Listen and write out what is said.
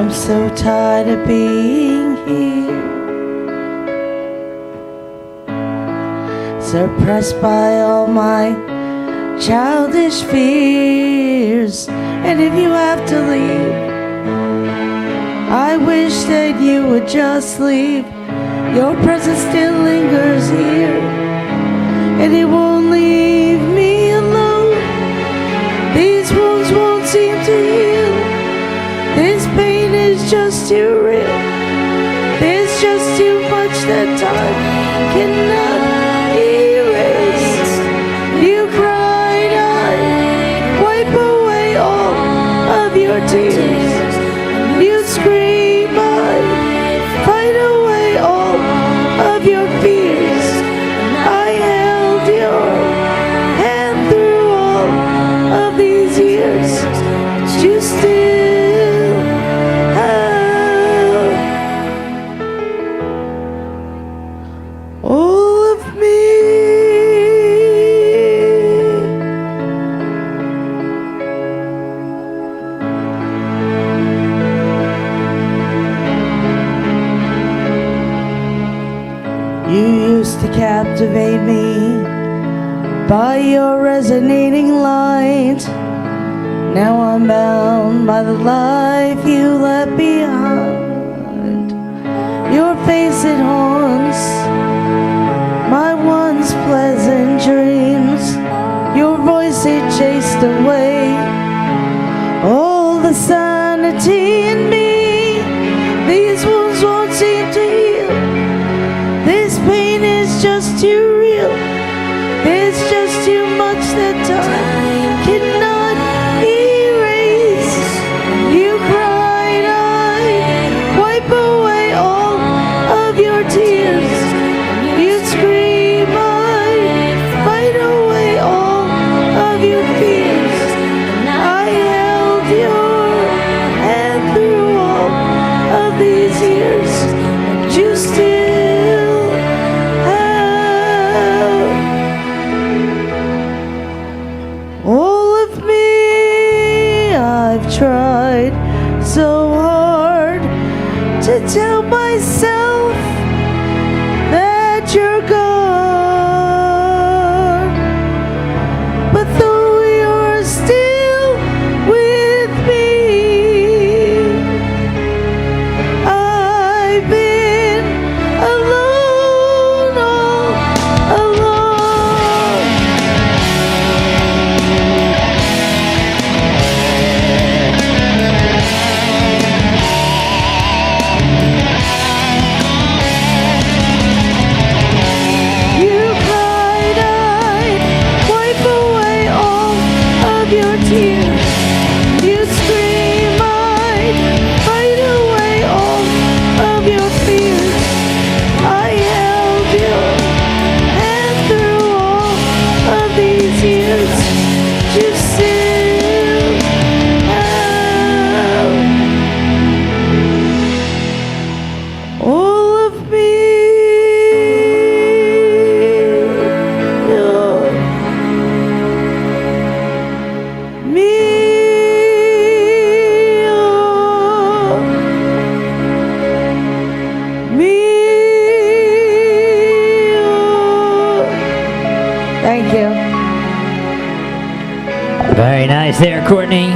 I'm so tired of being here, suppressed by all my childish fears. And if you have to leave, I wish that you would just leave. Your presence still lingers here, and it won't leave me alone. These wounds won't seem to heal. This pain is just too real. There's just too much that time cannot erase. You cried, I wipe away all of your tears. You scream, I fight away all of your fears. I held your hand through all of these years. You still have all of me. You used to captivate me by your resonating light. Now I'm bound by the life you left behind. Your face, it haunts my once pleasant dreams. Your voice, it chased away all the sanity in me. These wounds won't seem to heal. This pain is just too real. There's just too much that time cannot erase. You cried, I wipe away all of your tears. You scream, I fight away all of your fears. I held your hand through all of these years. You still have all of me. I've tried so hard to tell myself that you're gone, but though you're still with me, I've been alone all along. You cried, I wipe away all of your tears. You scream, I fight away all of your fears. I held your hand through all of these years. You still have all of me. Me, me. Thank you. Very nice there, Courtney.